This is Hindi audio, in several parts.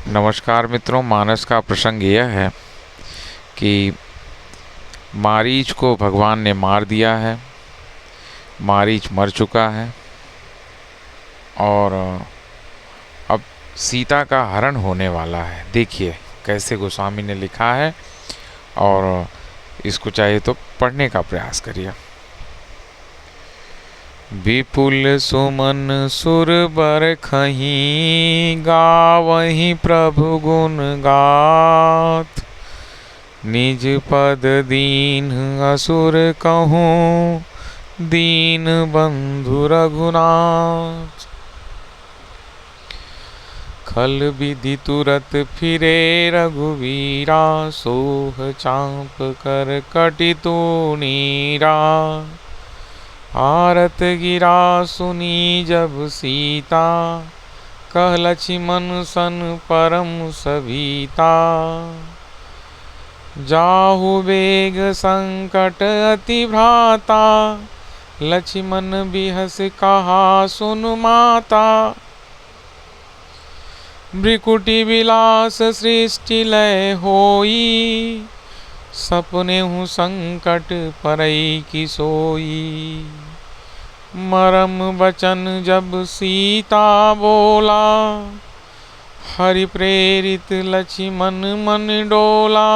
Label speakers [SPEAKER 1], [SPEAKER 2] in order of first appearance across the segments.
[SPEAKER 1] नमस्कार मित्रों, मानस का प्रसंग यह है कि मारीच को भगवान ने मार दिया है। मारीच मर चुका है और अब सीता का हरण होने वाला है। देखिए कैसे गोस्वामी ने लिखा है और इसको चाहे तो पढ़ने का प्रयास करिए। विपुल सुमन सुर बरखहीं, गावहीं प्रभु गुण गाथ। निज पद दीन असुर कहूँ, दीन बंधु रघुनाथ। खल विधि तुरत फिरे रघुवीरा, सोह चाप कर कटि तूणीरा। आरत गिरा सुनी जब सीता, कह लक्ष्मण सन परम सभीता। जाहु बेग संकट अति भ्राता, लक्ष्मण बिहस कहा सुन माता। भ्रिकुटि विलास सृष्टि लय होई, सपने हूँ संकट परई की सोई। मरम बचन जब सीता बोला, हरि प्रेरित लक्ष्मण मन डोला।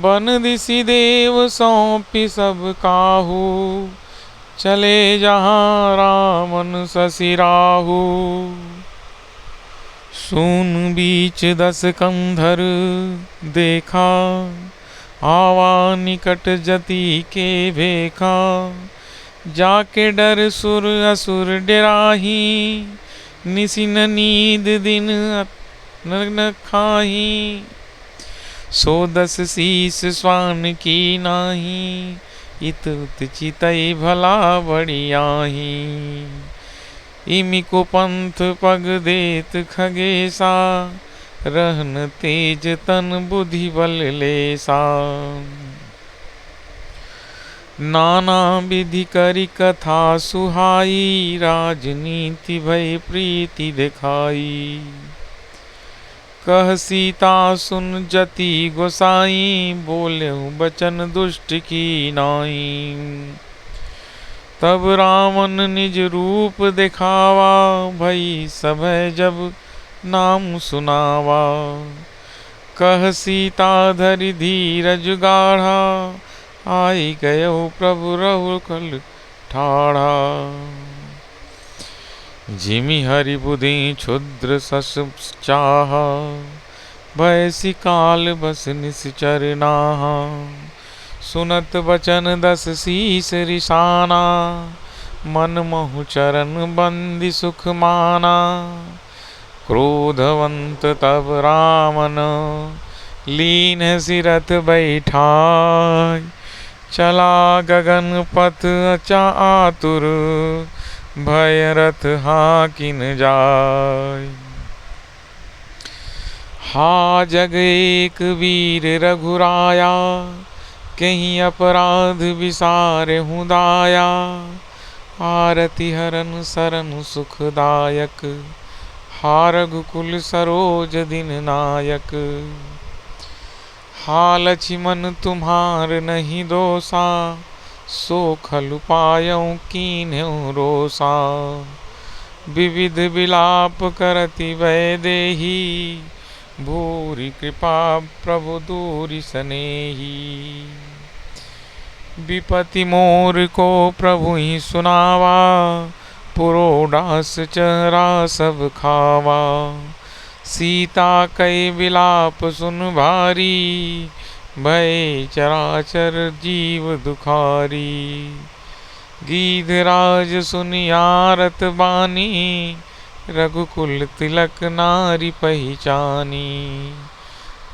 [SPEAKER 1] बन दिसि देव सौंपी सब काहू, चले जहाँ रामन ससिराहू। सून बीच 10 कंधर देखा, आवा निकट जति के भेखा। जाके डर सुर असुर डेराही, निसिन नींद दिन न खाही। 110 शीस स्वान की नाही, इत उत चितई भला बढ़ियाही। इमि को पंथ पग देत खगेसा, रहन तेज तन बुद्धि बल लेसा। नाना विधि करी कथा सुहाई, राजनीति भय प्रीति दिखाई। कह सीता सुन जति गोसाई, बोलेहु बचन दुष्ट की नाई। तब रावण निज रूप दिखावा, भई सभय जब नाम सुनावा। कह सीता धरि धीरज गाढ़ा, आई गयो प्रभु रघुकुल ठाढ़ा। जिमि हरि बुद्धि क्षुद्र सस चाहा, भय काल बस निश्चर नाहा। सुनत बचन 10 शीस रिसाना, मन महु चरण बंदी सुख माना। क्रोधवंत तब रामन, लीन सिरथ बैठाय। चला गगन पथ अचा आतुर, भय रथ हाकिन जाय। हा जग एक वीर रघुराया, कहीं अपराध विसारे हूँ दाया। आरति हरन सरन सुखदायक, हा रघुकुल सरोज दिन नायक। हा लक्ष्मण तुम्हार नहीं दोषा, सो खलु पायऊँ कीन्हु रोषा। विविध विलाप करति भय देही, भूरि कृपा प्रभु दूरि सनेही। विपति मोर को प्रभु ही सुनावा, पुरोडास चरा सब खावा। सीता कई विलाप सुन भारी, भय चराचर जीव दुखारी। गीधराज सुनि आरत बानी, रघुकुल तिलक नारी पहिचानी।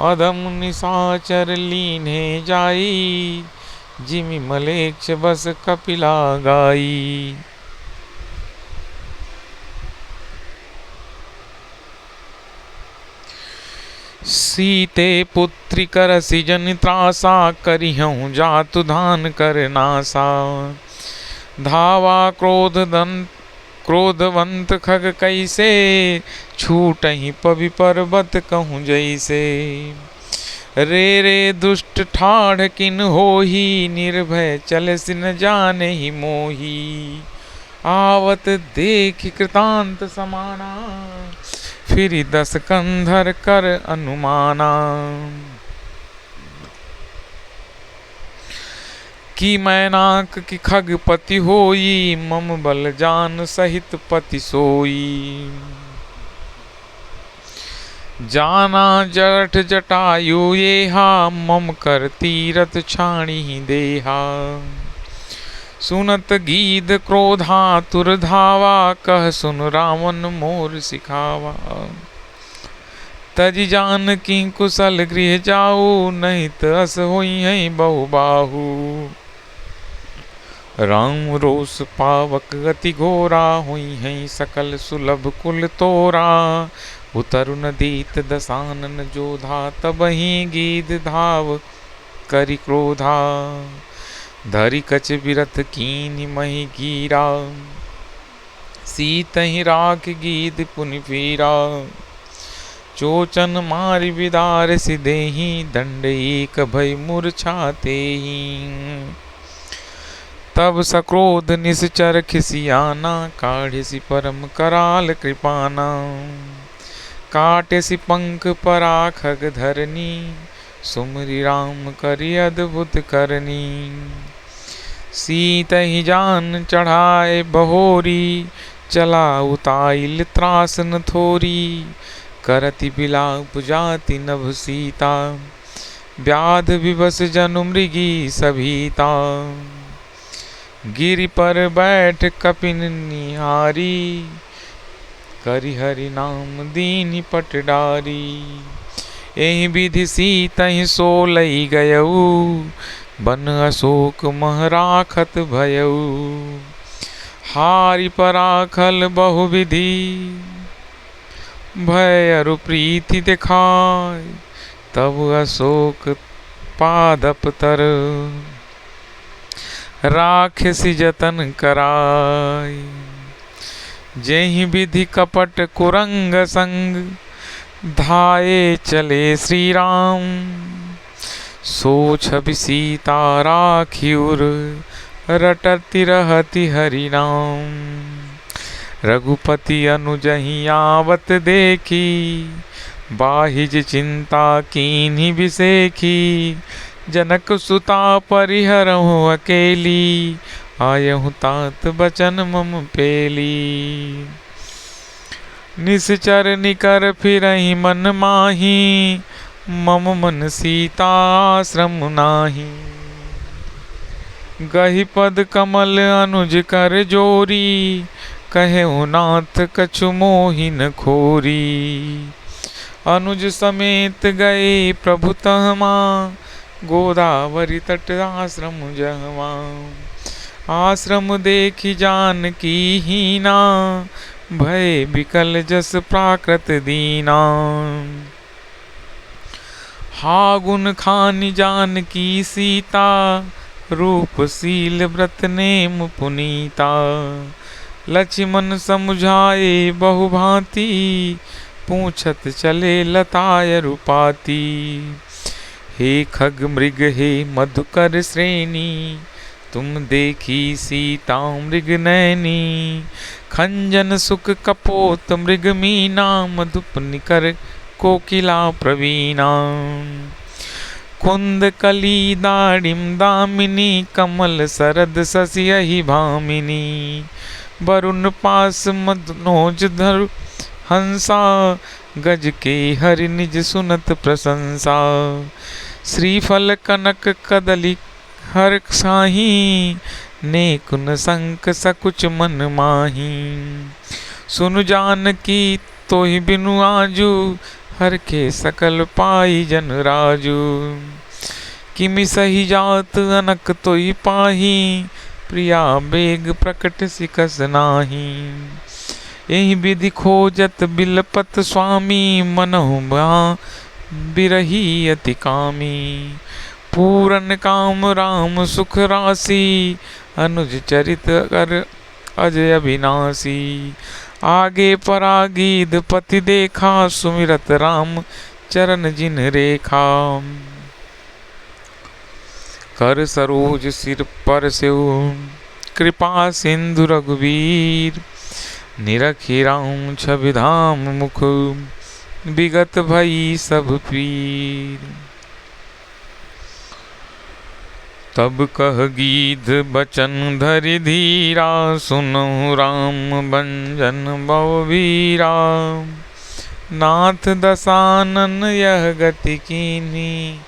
[SPEAKER 1] अधम निशाचर लीन्हे जाई, जिमि मलेच्छ बस कपिला गाई। सीते पुत्री करसि जनि त्रासा, करिहउँ जातु धान कर नासा। धावा क्रोध क्रोधवंत खग कैसे, छूटहि पवि पर्वत कहूँ जैसे। रे रे दुष्ट ठाढ़ किन होही, निर्भय चल सिन जाने ही मोही। आवत देख कृतांत समाना, फिर 10 कंधर कर अनुमाना। कि मैनाक की खगपति होई, मम बल जान सहित पति सोई। जाना जठ जटायु येहा, मम कर तीरथ छाणी देहा। सुनत गीध क्रोधातुर धावा, कह सुन रावण मोर सिखावा। तज जान की कुशल गृह जाऊ, नहीं तस होई है बहु बाहु। राम रोष पावक गति घोरा, हुई है सकल सुलभ कुल तोरा। उतरु नदीत दसानन जोधा, तबहि गीध धाव करि क्रोधा। धरि कच बिरथ कीनि महि गिरा, सीतहि राख गीध पुनि पीरा। चोचन मारि विदार सिदेहि, दंड एक भय मूर्छातेहि। तब सक्रोध निश्चर खिसियाना, काढ़िसि परम कराल कृपाना। काटेसि पंख परा खग धरनी, सुमरि राम करि अद्भुत करनी। सीतहि जान चढ़ाए बहोरी, चला उताइल त्रासन थोरी। करति बिलाप जाति नभ सीता, व्याध विवश जनु मृगी सभीता। गिरि पर बैठ कपिन निहारी, करि हरि नाम दीनि पट डारी। एहि विधि सीतहि सोलई गयऊ, बन अशोक मह राखत भयऊ। हारि पराखल बहुविधि, भय अरु प्रीति दिखाय। तब अशोक पादप तर, राखसि जतन कराय। जेहि विधि कपट कुरंग संग, धाये चले श्री राम। सो छवि सीता राखिउर, रटति रहति हरि नाम। रघुपति अनुजहि आवत देखी, बाहिज चिंता कीन्हि बिसेखी। जनक सुता परिहरहु अकेली, आयहु तात बचन मम पेली। निश्चर निकर फिरहि मन माही, मम मन सीता आश्रम नाही। गहि पद कमल अनुज कर जोरी, कहेउ नाथ कछु मोहि न खोरी। अनुज समेत गए प्रभु तहमा, गोदावरी तट आश्रम जहवा। आश्रम देखी जानकी हीना, भय बिकल जस प्राकृत दीना। हागुन खानि जानकी सीता, रूपशील व्रत नेम पुनीता। लक्ष्मण समुझाए बहु भांति, पूछत चले लताय रूपाती। हे खग मृग हे मधुकर श्रेणी, तुम देखी सीता मृग नैनी। खंजन सुख कपोत मृग मीना, मधुप निकर कोकिला प्रवीणा। कुंद कली दाड़िम दामिनी, कमल सरद ससियहि भामिनी। वरुण पास मनोज धरु हंसा, गज के हरि निज सुनत प्रशंसा। श्रीफल कनक कदली हर साही, नेकुन संक सकुच मन माही। सुनु जानकी तोहि बिनु आजू, हर के सकल पाई जन राजू। किमि सही जात अनक तोहि पाही, प्रिया बेग प्रकट सिकस नाही। एहि विधि खोजत बिलपत स्वामी, मनहु बिरही अति कामी। पूरन काम राम सुख राशि, अनुज चरित कर अजय अविनाशी। आगे परागीद पति देखा, सुमिरत राम चरण जिन रेखा। कर सरोज सिर पर सेउ, कृपा सिंधु रघुवीर। निरखि राम छवि धाम मुख, विगत भई सब पीर। तब कह गीध बचन धरि धीरा, सुनहु राम भंजन भव वीरा। नाथ दसानन यह गति कीन्ही,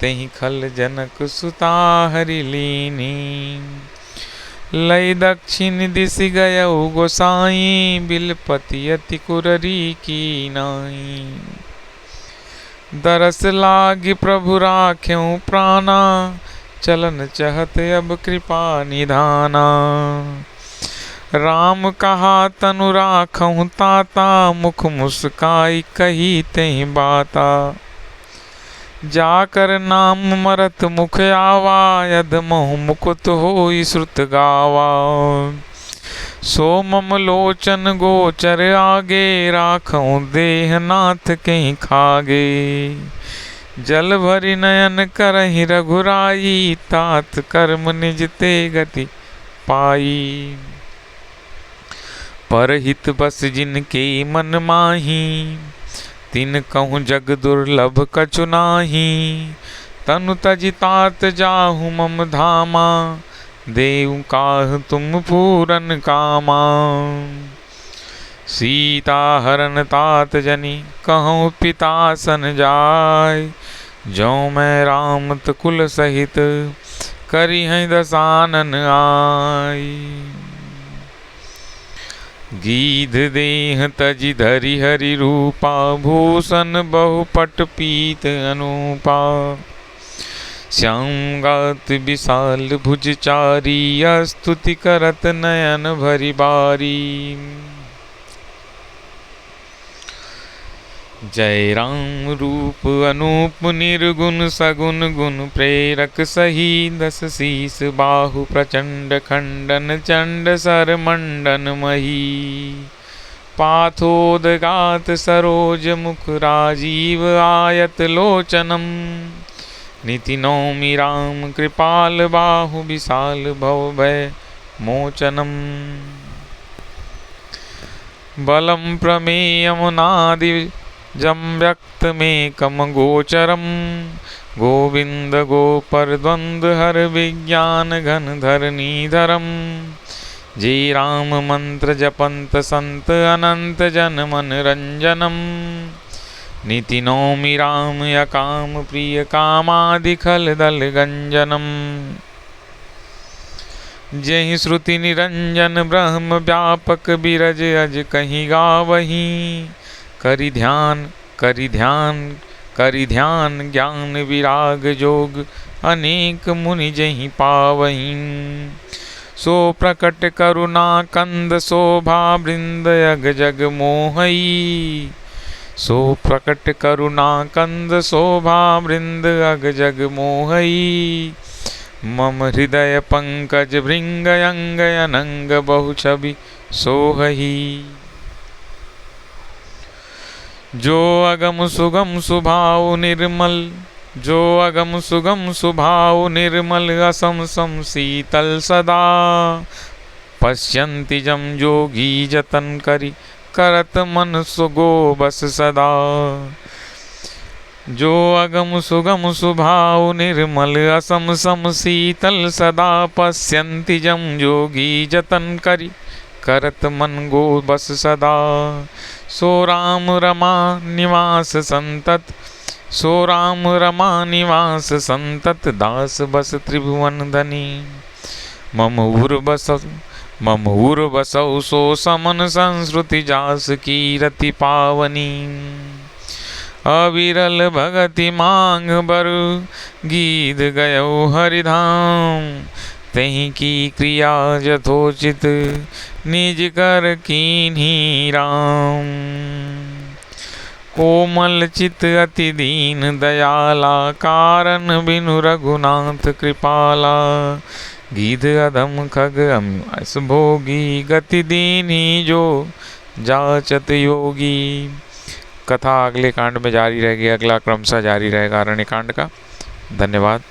[SPEAKER 1] तेहि खल जनक सुता हरि लीनी। लय दक्षिण दिश गयउ गोसाई, बिलपति अति कुररी की नाई। दरस लागी प्रभु राख्यउ प्राणा, चलन चहत अब कृपा निधाना। राम कहा तनु राखहु ताता, मुख मुस्काई कही तेहि बाता। जाकर नाम मरत मुख आवा, यद मोह मुकुत होई श्रुत गावा। सो मम लोचन गोचर आगे, राखहु देह नाथ कहीं खागे। जल भरि नयन करहि रघुराई, तात कर्म निज ते गति पाई। परहित बस जिनके मन माही, तिन कहूँ जग दुर्लभ कछु नाही। तनु तजि तात जाहु मम धामा, देउ काहु तुम पूरन कामा। सीता हरन तात जनि कहूँ पिता सन जाय। जो मैं रामत कुल सहित, करी हैं दसानन आई। गीध देह तजि धरि हरि रूपा, भूषण बहुपट पीत अनूपा। श्याम गात विशाल भुज चारी, स्तुति करत नयन भरि बारी। जय राम रूप अनूप निर्गुण, सगुन गुण प्रेरक सही। दस शीस बाहु प्रचंड, खंडन चंड सर मंडन मही। पाथोदगात सरोज मुख, राजीव आयत लोचनम। निति नौमि राम कृपाल, बाहु विशाल भव भय मोचनम। बलम प्रमेयमुनादि जम व्यक्त में कम गोचरम। गोविंद गोपर द्वंद्व हर, विज्ञान घन धरनी धरम। जे राम मंत्र जपंत संत, अनंत जन मन रंजनम। निति नौमि राम अकाम प्रिय, कामादि खल दल गंजनम। जहि श्रुति निरंजन ब्रह्म व्यापक, बिरज अज कहीं गावहीं। करि ध्यान करि ध्यान करि ध्यान, ज्ञान विराग जोग अनेक मुनि जहि पावहीं। सो प्रकट करुणा कंद, शोभा वृंद अग जग मोहई। सो प्रकट करुणा कंद, शोभा वृंद अग जग मोहई। मम हृदय पंकज भृंग, अंग अनंग बहु छवि सोहई। जो अगम सुगम सुभाव निर्मल, जो अगम सुगम सुभाव निर्मल। असम सम शीतल सदा, पश्यन्ति जम जोगी जतन करि, करत मन सुगो बस सदा। जो अगम सुगम सुभाव निर्मल, असम सम शीतल सदा। पश्यन्ति जम जोगी जतन करि, करत मन गो बस सदा। सो राम रमा निवास संतत, सो राम रमा निवास संतत। दास बस त्रिभुवन धनी, मम उर बसौ। सो समन संस्कृति जास, कीरति पावनी। अविरल भगति मांग बर, गीध गयौ हरिधाम। तहि की क्रिया यथोचित, निज कर कीन्ही राम। कोमल चित अति दीन दयाला, कारण बिनु रघुनाथ कृपाला। गीध अधम खग अस भोगी, गति दीनी जो जाचत योगी। कथा अगले कांड में जारी रहेगी, अगला क्रमशः जारी रहेगा अरण्य कांड का। धन्यवाद।